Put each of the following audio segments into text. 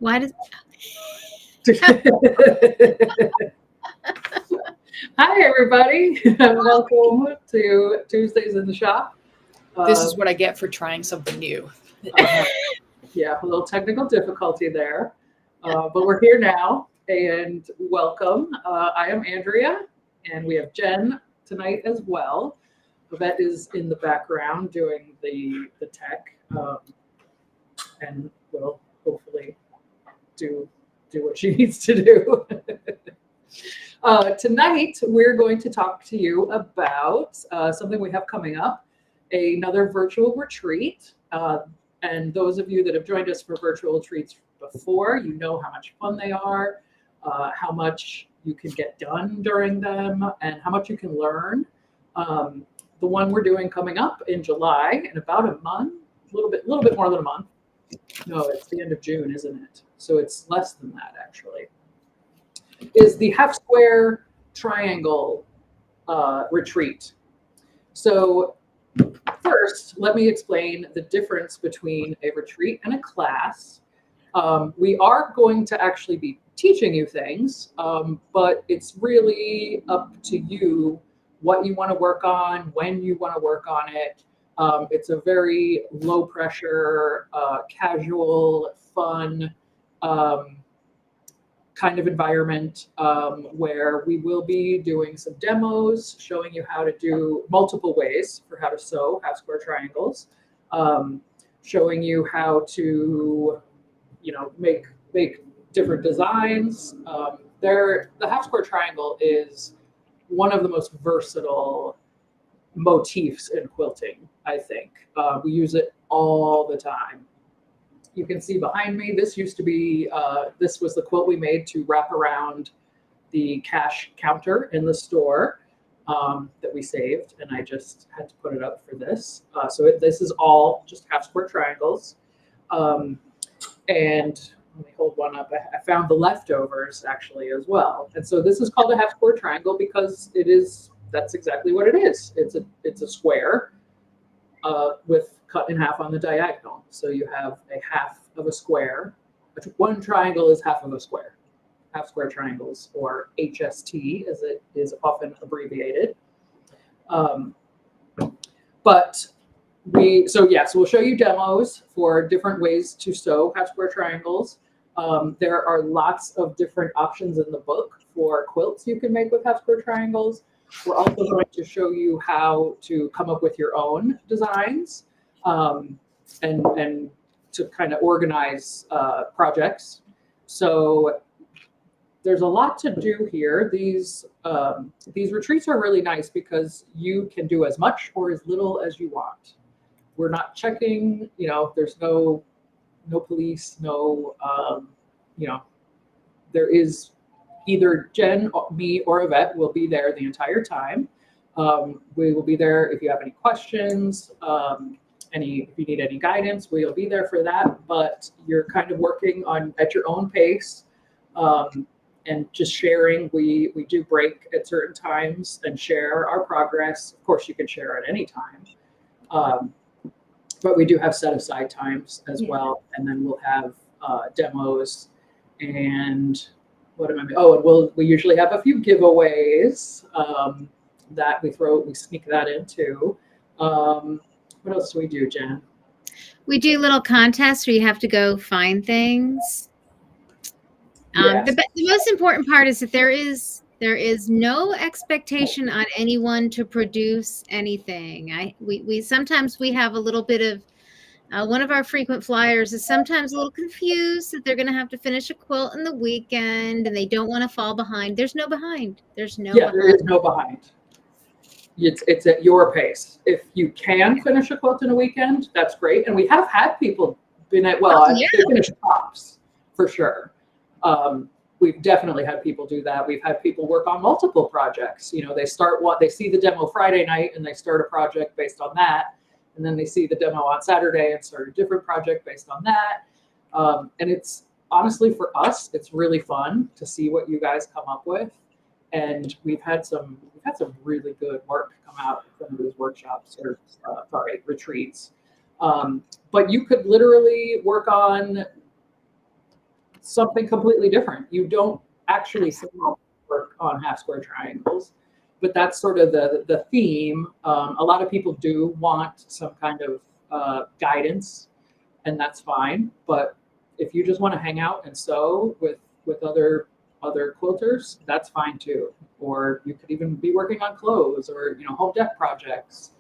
Why does Hi, everybody, and welcome to Tuesdays in the Shop. This is what I get for trying something new. Yeah, a little technical difficulty there, but we're here now, and welcome. I am Andrea, and we have Jen tonight as well. Yvette is in the background doing the tech, and will hopefully do what she needs to do. Tonight, we're going to talk to you about something we have coming up, another virtual retreat. And those of you that have joined us for virtual retreats before, you know how much fun they are, how much you can get done during them, and how much you can learn. The one we're doing coming up in July, in about a month, a little bit more than a month. No, it's the end of June, isn't it? So it's less than that, actually. Is the Half Square Triangle retreat. So first, let me explain the difference between a retreat and a class. We are going to actually be teaching you things, but it's really up to you what you want to work on, when you want to work on it. It's a very low pressure, casual, fun kind of environment where we will be doing some demos, showing you how to do multiple ways for how to sew half square triangles, showing you how to, make different designs. The half square triangle is one of the most versatile motifs in quilting, I think. We use it all the time. You can see behind me, this used to be, this was the quilt we made to wrap around the cash counter in the store that we saved, and I just had to put it up for this. This is all just half square triangles. And let me hold one up. I found the leftovers actually as well. And so this is called a half square triangle because that's exactly what it is. It's a square with cut in half on the diagonal. So you have a half of a square. One triangle is half of a square. Half square triangles, or HST as it is often abbreviated. So we'll show you demos for different ways to sew half square triangles. There are lots of different options in the book for quilts you can make with half square triangles. We're also going to show you how to come up with your own designs and to kind of organize projects. So there's a lot to do here. These retreats are really nice because you can do as much or as little as you want. We're not checking, there's no police, there is either Jen, me, or Yvette will be there the entire time. We will be there if you have any questions, if you need any guidance, we'll be there for that. But you're kind of working at your own pace and just sharing. We do break at certain times and share our progress. Of course, you can share at any time. But we do have set aside times as well. And then we'll have demos and we usually have a few giveaways that we sneak that into. What else do we do, Jen? we do little contests where you have to go find things? Yes. The most important part is that there is no expectation on anyone to produce anything. We sometimes we have a little bit of one of our frequent flyers is sometimes a little confused that they're going to have to finish a quilt in the weekend and they don't want to fall behind. There's no behind. There is no behind. It's at your pace. If you can finish a quilt in a weekend, that's great. And we have had people they finish tops for sure. We've definitely had people do that. We've had people work on multiple projects. They see the demo Friday night and they start a project based on that. And then they see the demo on Saturday and start a different project based on that. And it's honestly, for us, it's really fun to see what you guys come up with. And we've had some really good work come out from these workshops or retreats. But you could literally work on something completely different. You don't actually work on half square triangles, but that's sort of the theme. A lot of people do want some kind of guidance, and that's fine. But if you just want to hang out and sew with other quilters, that's fine too. Or you could even be working on clothes or home deck projects.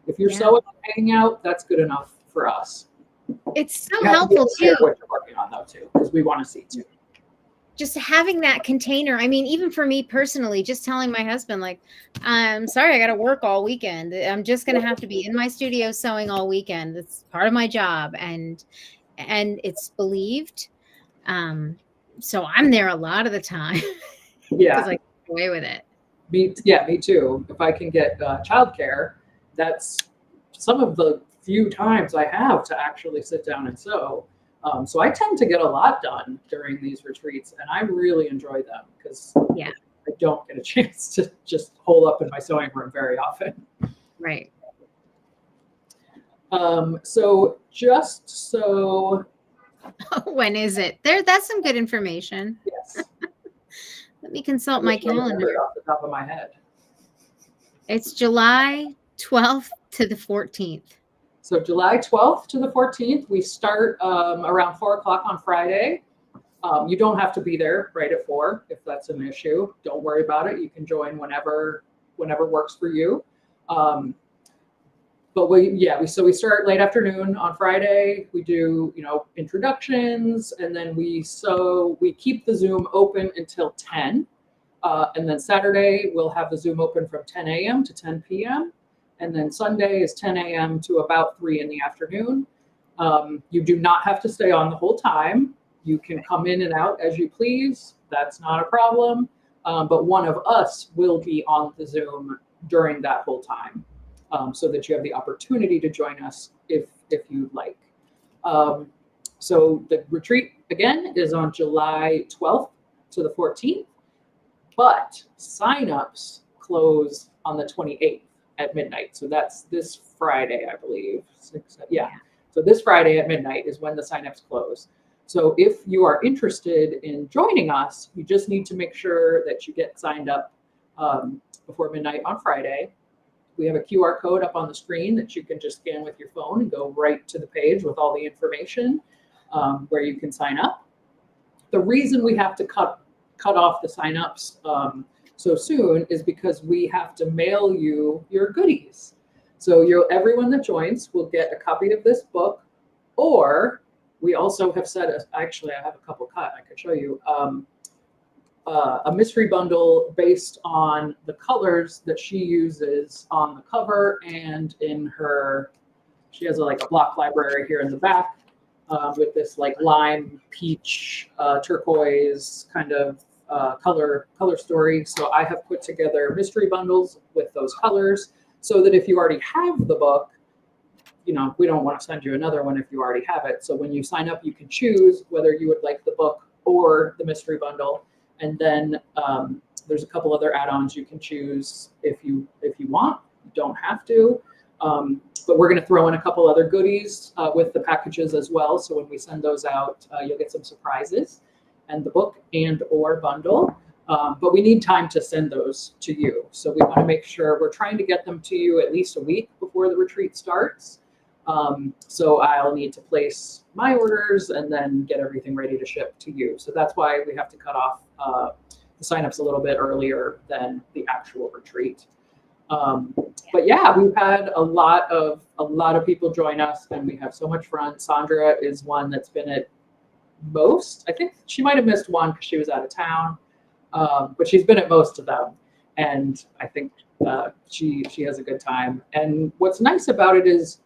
If you're sewing and hanging out, that's good enough for us. It's so helpful too. What you're working on though too, because we want to see too. Just having that container. I mean, even for me personally, just telling my husband, like, I'm sorry, I got to work all weekend. I'm just going to have to be in my studio sewing all weekend. It's part of my job, and it's believed. So I'm there a lot of the time. Yeah, because I get away with it. Me too. If I can get childcare, that's some of the few times I have to actually sit down and sew. So I tend to get a lot done during these retreats, and I really enjoy them because I don't get a chance to just hole up in my sewing room very often. Right. So just so. When is it? That's some good information. Yes. Let me consult my calendar. Off the top of my head. It's July 12th to the 14th. So July 12th to the 14th, we start around 4 o'clock on Friday. You don't have to be there right at 4 if that's an issue. Don't worry about it. You can join whenever works for you. But we start late afternoon on Friday. We do introductions, and then we keep the Zoom open until 10. And then Saturday we'll have the Zoom open from 10 a.m. to 10 p.m. And then Sunday is 10 a.m. to about 3 in the afternoon. You do not have to stay on the whole time. You can come in and out as you please. That's not a problem. But one of us will be on the Zoom during that whole time, so that you have the opportunity to join us if you'd like. So the retreat, again, is on July 12th to the 14th. But signups close on the 28th. At midnight. So that's this Friday, I believe. So this Friday at midnight is when the signups close. So if you are interested in joining us, you just need to make sure that you get signed up before midnight on Friday. We have a QR code up on the screen that you can just scan with your phone and go right to the page with all the information where you can sign up. The reason we have to cut off the signups so soon is because we have to mail you your goodies. So everyone that joins will get a copy of this book, or we also have actually I have a couple cut, I could show you, a mystery bundle based on the colors that she uses on the cover and she has a block library here in the back with this lime, peach, turquoise kind of color story. So I have put together mystery bundles with those colors so that if you already have the book, we don't want to send you another one if you already have it. So when you sign up, you can choose whether you would like the book or the mystery bundle. And then there's a couple other add-ons you can choose if you want. You don't have to. But we're going to throw in a couple other goodies with the packages as well. So when we send those out, you'll get some surprises. And the book and or bundle, but we need time to send those to you. So we want to make sure we're trying to get them to you at least a week before the retreat starts. So I'll need to place my orders and then get everything ready to ship to you. So that's why we have to cut off the signups a little bit earlier than the actual retreat. But yeah, we've had a lot of people join us, and we have so much fun. Sandra is one that's been at most. I think she might have missed one because she was out of town, but she's been at most of them, and I think she has a good time. And what's nice about it is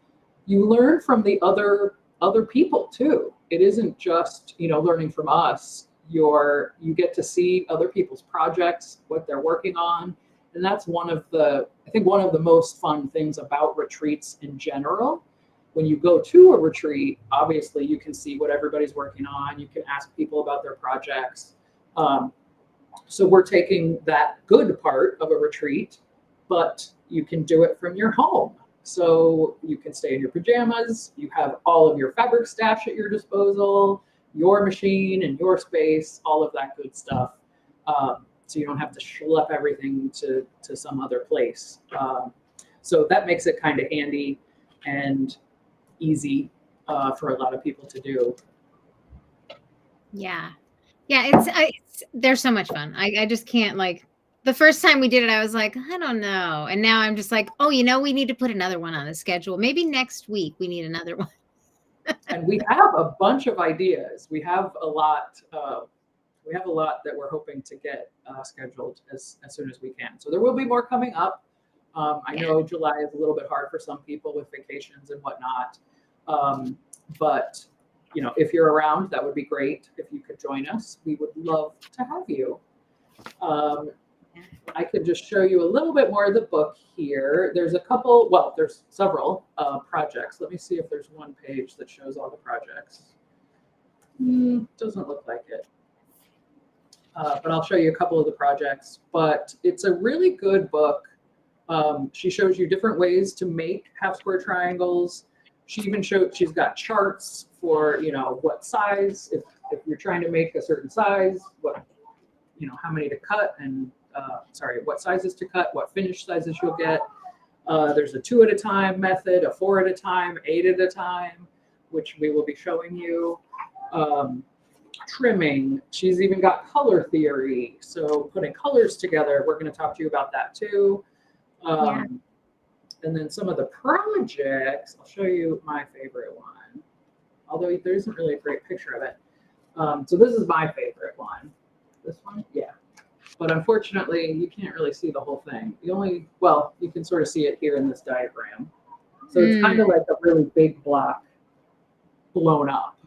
you learn from the other people too. It isn't just learning from us. You get to see other people's projects, what they're working on, and that's one of the most fun things about retreats in general. When you go to a retreat, obviously you can see what everybody's working on. You can ask people about their projects. So we're taking that good part of a retreat, but you can do it from your home. So you can stay in your pajamas. You have all of your fabric stash at your disposal. your machine and your space, all of that good stuff. So you don't have to schlep everything to some other place. So that makes it kind of handy and easy for a lot of people to do. Yeah. Yeah, they're so much fun. I just can't, like, the first time we did it, I was like, I don't know. And now I'm just like, oh, we need to put another one on the schedule. Maybe next week we need another one. And we have a bunch of ideas. We have a lot. We have a lot that we're hoping to get scheduled as soon as we can. So there will be more coming up. I know July is a little bit hard for some people with vacations and whatnot. But if you're around, that would be great. If you could join us, we would love to have you. I could just show you a little bit more of the book here. There's there's several projects. Let me see if there's one page that shows all the projects. Doesn't look like it. But I'll show you a couple of the projects. But it's a really good book. She shows you different ways to make half square triangles. She's got charts for, what size, if you're trying to make a certain size, how many to cut and, what sizes to cut, what finish sizes you'll get. There's a 2 at a time method, a 4 at a time, 8 at a time, which we will be showing you. Trimming. She's even got color theory. So putting colors together, we're going to talk to you about that too. And then some of the projects, I'll show you my favorite one, although there isn't really a great picture of it. So this is my favorite one. This one? Yeah. But unfortunately, you can't really see the whole thing. You can sort of see it here in this diagram. So it's kind of like a really big block blown up.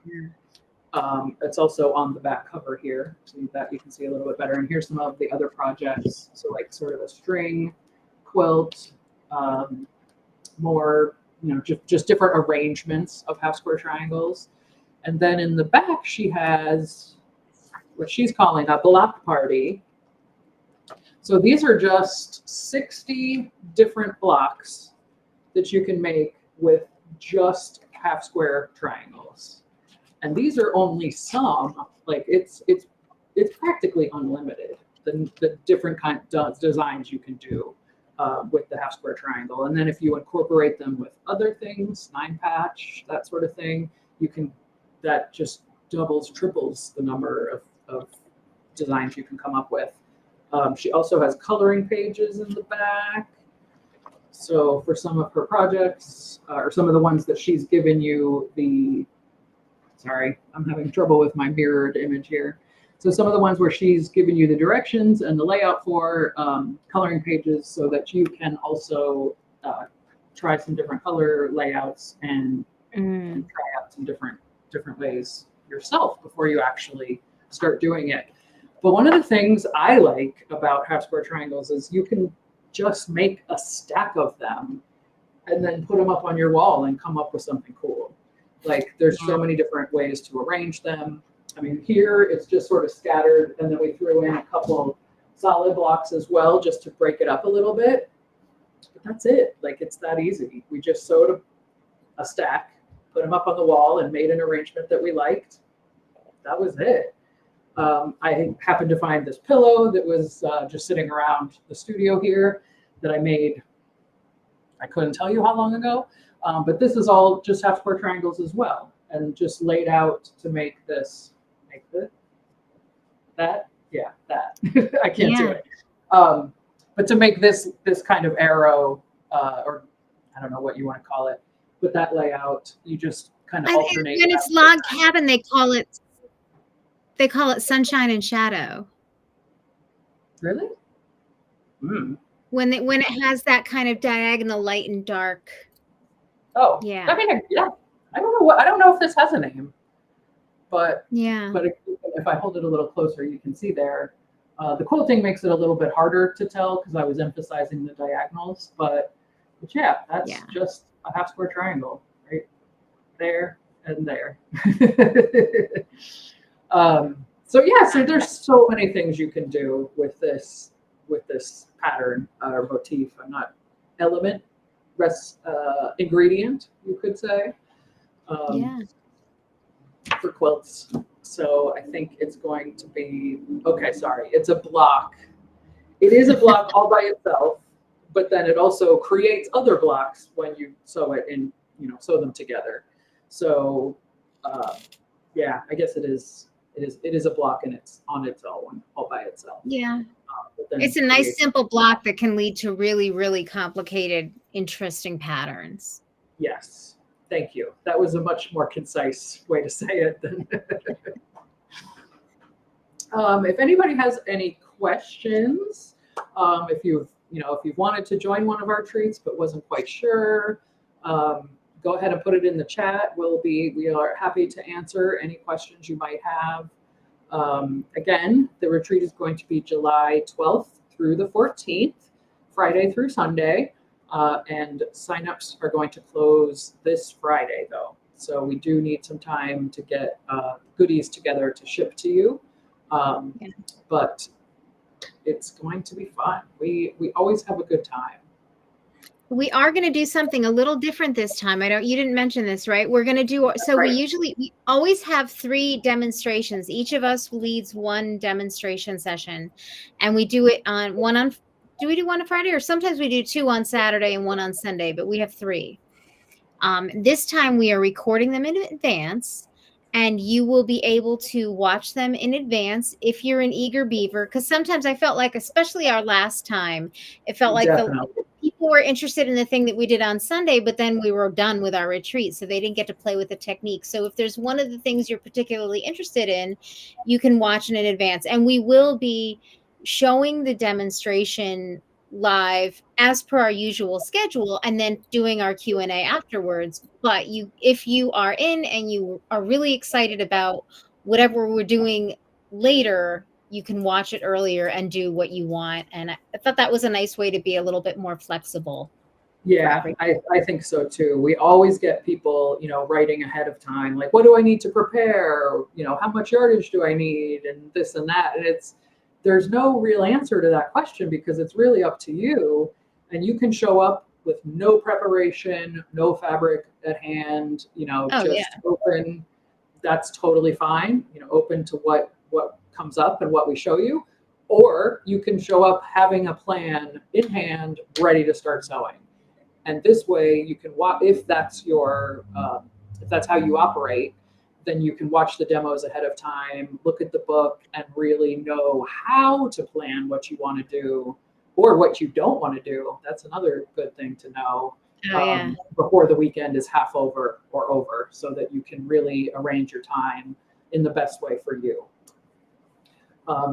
It's also on the back cover here, so that you can see a little bit better. And here's some of the other projects. So like sort of a string quilt, more, just different arrangements of half square triangles. And then in the back, she has what she's calling a block party. So these are just 60 different blocks that you can make with just half square triangles. And these are only some, like it's practically unlimited, the different kind of designs you can do with the half square triangle. And then if you incorporate them with other things, 9-patch, that sort of thing, that just doubles, triples the number of designs you can come up with. She also has coloring pages in the back. So for some of her projects, or some of the ones that she's given you sorry, I'm having trouble with my mirrored image here. So some of the ones where she's given you the directions and the layout for coloring pages so that you can also try some different color layouts and try out some different ways yourself before you actually start doing it. But one of the things I like about half square triangles is you can just make a stack of them and then put them up on your wall and come up with something cool. Like there's so many different ways to arrange them. I mean, here it's just sort of scattered, and then we threw in a couple solid blocks as well just to break it up a little bit. But that's it. Like it's that easy. We just sewed a stack, put them up on the wall, and made an arrangement that we liked. That was it. I happened to find this pillow that was just sitting around the studio here that I made. I couldn't tell you how long ago. But this is all just half square triangles as well, and just laid out to make this, that. I can't do it. But to make this kind of arrow, or I don't know what you want to call it, but that layout, you just kind of alternate. When it's log cabin, they call it sunshine and shadow. Really? When it has that kind of diagonal light and dark. Oh, yeah. I mean, yeah. I don't know if this has a name, but yeah. But if I hold it a little closer, you can see there. The quilting makes it a little bit harder to tell because I was emphasizing the diagonals, but yeah, that's just a half square triangle right there and there. So there's so many things you can do with this pattern or motif. Ingredient, you could say, for quilts. So I think it's going to be, okay, sorry, it's a block. It is a block all by itself, but then it also creates other blocks when you sew it and, sew them together. So yeah, I guess it is a block and it's on its own, all by itself. Yeah. But then It's a nice simple block that can lead to really, really complicated, interesting patterns. Yes, thank you. That was a much more concise way to say it than. If anybody has any questions, if you've wanted to join one of our treats but wasn't quite sure, go ahead and put it in the chat. We are happy to answer any questions you might have. Again, the retreat is going to be July 12th through the 14th, Friday through Sunday, and signups are going to close this Friday though. So we do need some time to get goodies together to ship to you. But it's going to be fun. We always have a good time. We are going to do something a little different this time. You didn't mention this, right? We're going to do, so Right. we always have 3 demonstrations. Each of us leads one demonstration session, and we do it do we do one on Friday, or sometimes we do 2 on Saturday and 1 on Sunday, but we have 3. This time we are recording them in advance, and you will be able to watch them in advance if you're an eager beaver. Because sometimes I felt like, especially our last time, it felt like Definitely. people were interested in the thing that we did on Sunday, but then we were done with our retreat, so they didn't get to play with the technique. So if there's one of the things you're particularly interested in, you can watch it in advance. And we will be showing the demonstration live as per our usual schedule, and then doing our Q&A afterwards. But if you are in and you are really excited about whatever we're doing later, you can watch it earlier and do what you want. And I thought that was a nice way to be a little bit more flexible. Yeah, I think so too. We always get people, writing ahead of time, like, what do I need to prepare? How much yardage do I need? And this and that. And there's no real answer to that question, because it's really up to you. And you can show up with no preparation, no fabric at hand, open. That's totally fine. Open to what comes up and what we show you. Or you can show up having a plan in hand, ready to start sewing. And this way you can watch, if that's how you operate, then you can watch the demos ahead of time, look at the book, and really know how to plan what you want to do or what you don't want to do. That's another good thing to know before the weekend is half over or over, so that you can really arrange your time in the best way for you.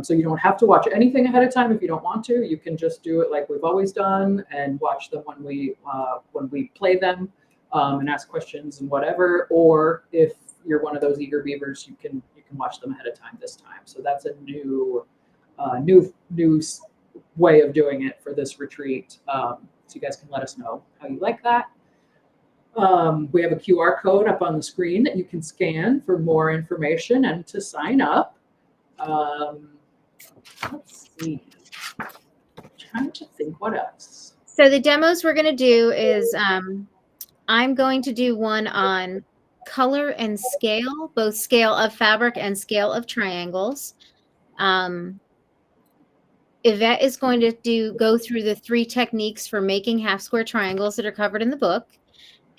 So you don't have to watch anything ahead of time if you don't want to. You can just do it like we've always done and watch them when we play them, and ask questions and whatever. Or if you're one of those eager beavers, you can watch them ahead of time this time. So that's a new way of doing it for this retreat. So you guys can let us know how you like that. We have a QR code up on the screen that you can scan for more information and to sign up. Let's see. I'm trying to think what else. So the demos we're going to do is I'm going to do one on color and scale, both scale of fabric and scale of triangles. Yvette is going to go through the 3 techniques for making half square triangles that are covered in the book.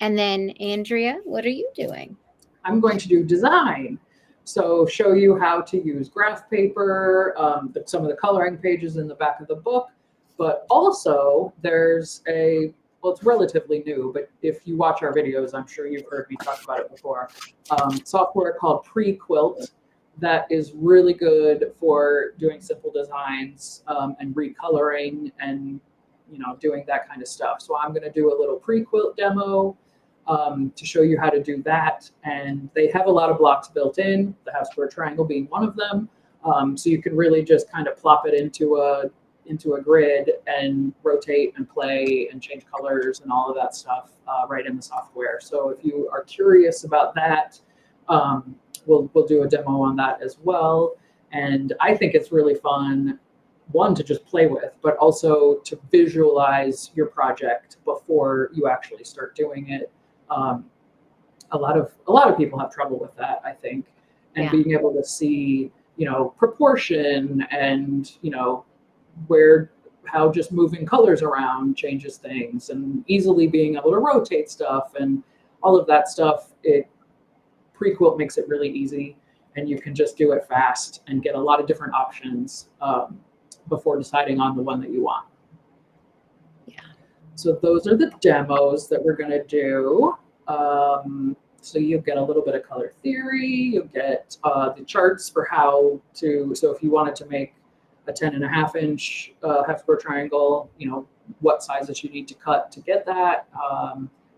And then Andrea, what are you doing? I'm going to do design. So show you how to use graph paper, some of the coloring pages in the back of the book, but also there's it's relatively new, but if you watch our videos, I'm sure you've heard me talk about it before, software called Pre-Quilt that is really good for doing simple designs and recoloring and doing that kind of stuff. So I'm going to do a little Pre-Quilt demo to show you how to do that. And they have a lot of blocks built in, the half square triangle being one of them. So you can really just kind of plop it into a grid and rotate and play and change colors and all of that stuff right in the software. So if you are curious about that, we'll do a demo on that as well. And I think it's really fun, one, to just play with, but also to visualize your project before you actually start doing it. A lot of people have trouble with that, I think. and Yeah. being able to see, proportion and, where how just moving colors around changes things, and easily being able to rotate stuff and all of that stuff. Pre-quilt makes it really easy, and you can just do it fast and get a lot of different options before deciding on the one that you want. Yeah. So those are the demos that we're going to do. So you'll get a little bit of color theory. You'll get the charts for how to, so if you wanted to make a 10.5-inch half square triangle, what sizes you need to cut to get that,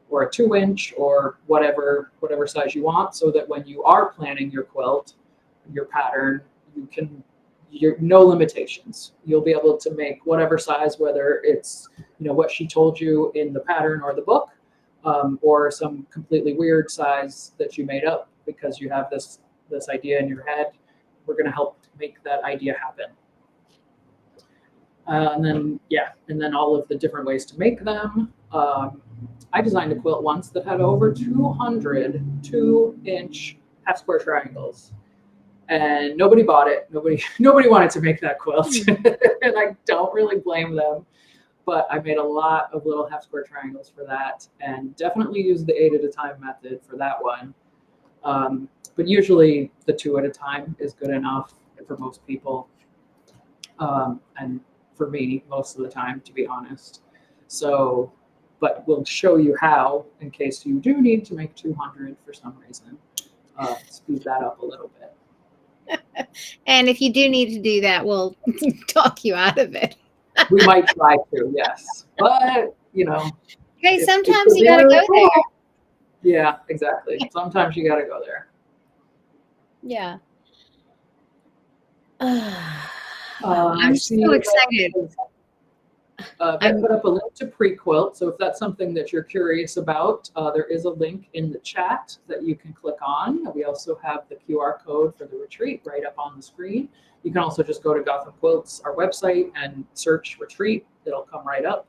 or a 2-inch, or whatever size you want, so that when you are planning your quilt, your pattern, you're no limitations. You'll be able to make whatever size, whether it's what she told you in the pattern or the book, or some completely weird size that you made up because you have this idea in your head. We're going to help make that idea happen. And then all of the different ways to make them. I designed a quilt once that had over 200 2-inch half square triangles, and nobody bought it. Nobody wanted to make that quilt, and I don't really blame them. But I made a lot of little half square triangles for that, and definitely used the 8 at a time method for that one. But usually the 2 at a time is good enough for most people, and for me most of the time, to be honest. So, but we'll show you how, in case you do need to make 200 for some reason, speed that up a little bit. And if you do need to do that, we'll talk you out of it. We might try to, yes. But, Hey, sometimes you gotta go there. Yeah, exactly. Sometimes you gotta go there. Yeah. I I'm see so excited. I put up a link to Pre-Quilt, so if that's something that you're curious about, there is a link in the chat that you can click on. We also have the QR code for the retreat right up on the screen. You can also just go to Gotham Quilts, our website, and search retreat. It'll come right up.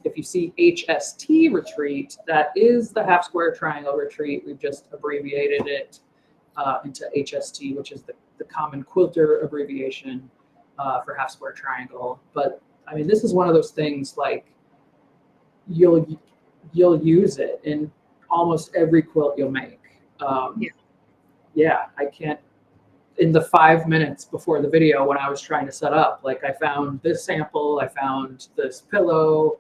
If you see HST retreat, that is the half square triangle retreat. We've just abbreviated it into HST, which is the common quilter abbreviation for half square triangle. But I mean, this is one of those things, like, you'll use it in almost every quilt you'll make. Yeah, I can't. In the 5 minutes before the video, when I was trying to set up, like, I found this sample, I found this pillow.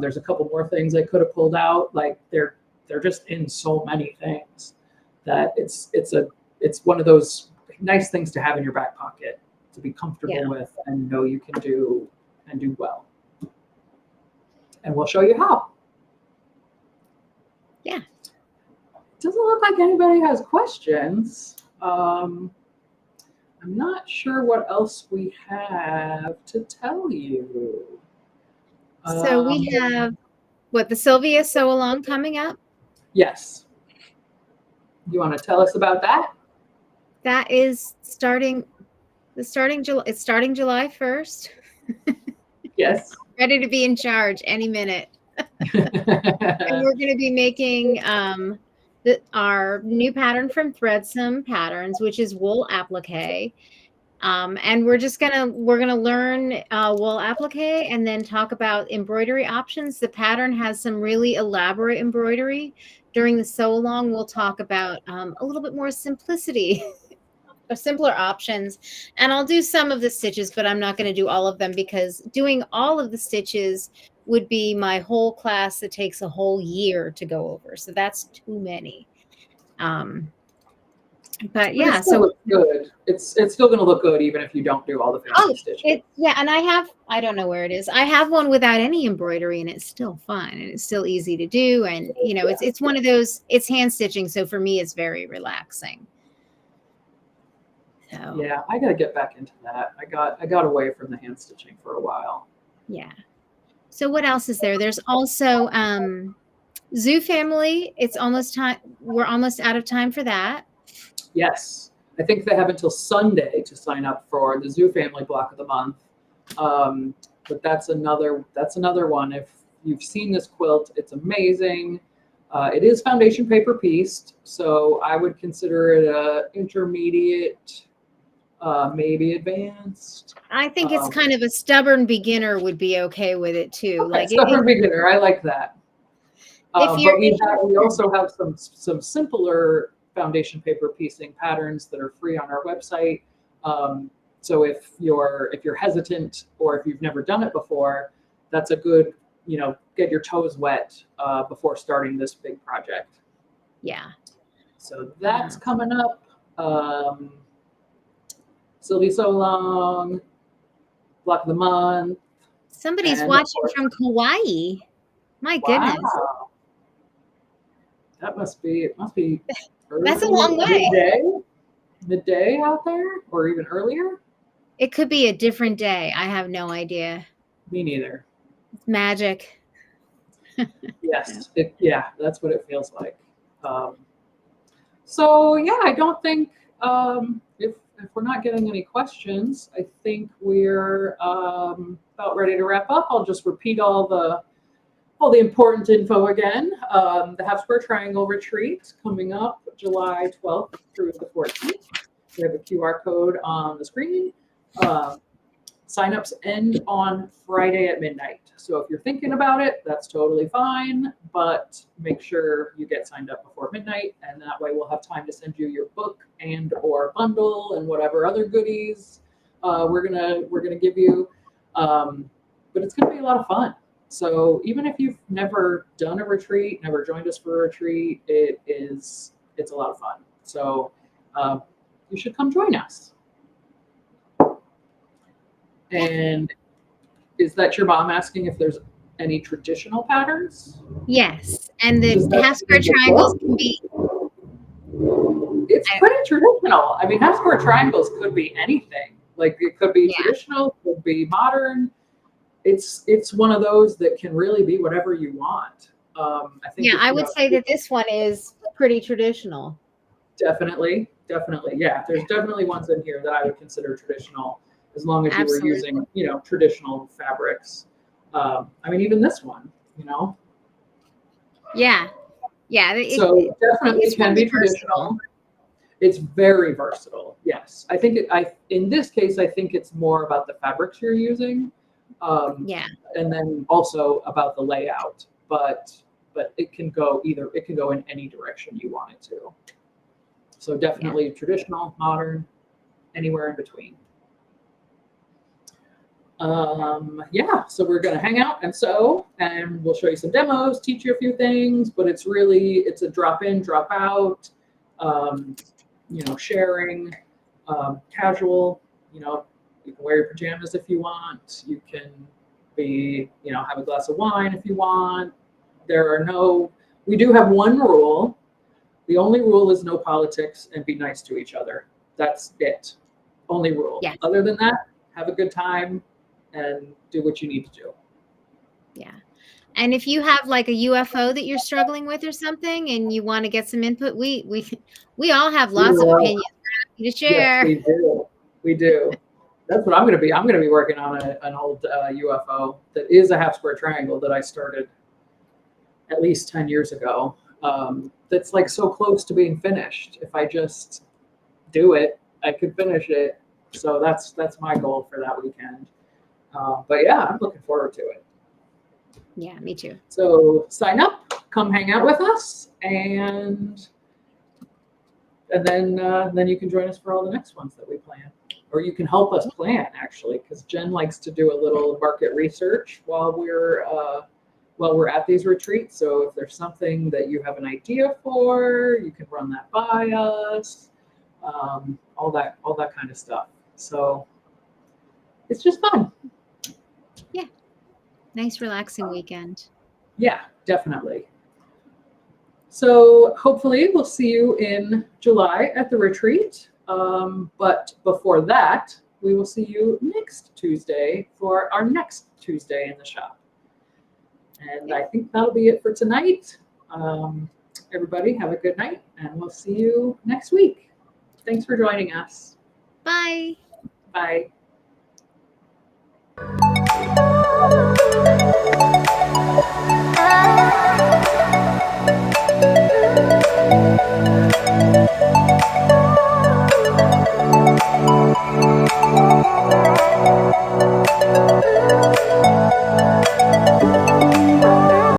There's a couple more things I could have pulled out. Like, they're just in so many things that it's one of those nice things to have in your back pocket, to be comfortable with and know you can do and do well. And we'll show you how. Yeah. Doesn't look like anybody has questions. I'm not sure what else we have to tell you. So we have the Sylvia Sew Along coming up. Yes. You want to tell us about that? That is starting July. It's starting July 1st. Yes. Ready to be in charge any minute. And we're going to be making our new pattern from Threadsome Patterns, which is wool applique. And we're gonna learn wool applique and then talk about embroidery options. The pattern has some really elaborate embroidery. During the sew along, we'll talk about a little bit more simplicity, or simpler options. And I'll do some of the stitches, but I'm not going to do all of them, because doing all of the stitches would be my whole class that takes a whole year to go over. So that's too many. But yeah, it still looks good. It's still going to look good even if you don't do all the fancy stitches. And I don't know where it is. I have one without any embroidery, and it's still fun, and it's still easy to do. And it's one of those. It's hand stitching, so for me, it's very relaxing. So yeah, I got to get back into that. I got away from the hand stitching for a while. Yeah. So what else is there? There's also Zoo Family. It's almost time. We're almost out of time for that. Yes, I think they have until Sunday to sign up for the Zoo Family block of the month. But that's another one. If you've seen this quilt, it's amazing. It is foundation paper pieced, so I would consider it a intermediate, maybe advanced. I think it's kind of a stubborn beginner would be okay with it too. Okay, stubborn beginner, I like that. But we also have some simpler foundation paper piecing patterns that are free on our website. So if you're hesitant or if you've never done it before, that's a good, get your toes wet before starting this big project. Yeah. So that's coming up. Sylvie So Long, Block of the Month. Somebody's watching from Kauai. My goodness. Wow. It must be That's a long way. Midday out there, or even earlier. It could be a different day. I have no idea. Me neither. It's magic. Yes. That's what it feels like. So yeah, I don't think if we're not getting any questions, I think we're about ready to wrap up. I'll just repeat all the important info again. The Half Square Triangle Retreat coming up July 12th through the 14th. We have a QR code on the screen. Signups end on Friday at midnight. So if you're thinking about it, that's totally fine, but make sure you get signed up before midnight, and that way we'll have time to send you your book and or bundle and whatever other goodies we're gonna give you. But it's gonna be a lot of fun. So even if you've never done a retreat, never joined us for a retreat, it's a lot of fun. So you should come join us. And is that your mom asking if there's any traditional patterns? Yes, and the half square triangles can be. It's pretty traditional. I mean, half square triangles could be anything. Like it could be traditional, could be modern. It's one of those that can really be whatever you want. I think. Yeah, I would say that this one is pretty traditional. Definitely. Yeah, there's definitely ones in here that I would consider traditional, as long as you were using, traditional fabrics. I mean, even this one, Yeah. So definitely can be traditional. It's very versatile. Yes, I think in this case, I think it's more about the fabrics you're using. And then also about the layout, but it can go in any direction you want it to. So definitely traditional, modern, anywhere in between. So we're going to hang out and sew, and we'll show you some demos, teach you a few things, but it's a drop in, drop out, sharing, casual, you can wear your pajamas if you want. You can have a glass of wine if you want. We do have one rule. The only rule is no politics and be nice to each other. That's it. Only rule. Yes. Other than that, have a good time and do what you need to do. Yeah. And if you have like a UFO that you're struggling with or something and you want to get some input, we all have lots of opinions to share. Yes, we do. That's what I'm going to be. I'm going to be working on an old UFO that is a half square triangle that I started at least 10 years ago. That's like so close to being finished. If I just do it, I could finish it. So that's my goal for that weekend. But yeah, I'm looking forward to it. Yeah, me too. So sign up, come hang out with us, and then you can join us for all the next ones that we plan. Or you can help us plan, actually, because Jen likes to do a little market research while we're at these retreats. So if there's something that you have an idea for, you can run that by us. All that kind of stuff. So it's just fun. Yeah. Nice relaxing weekend. Yeah, definitely. So hopefully we'll see you in July at the retreat. But before that, we will see you next Tuesday for our next Tuesday in the shop. And I think that'll be it for tonight. Everybody have a good night, and we'll see you next week. Thanks for joining us. Bye. Bye.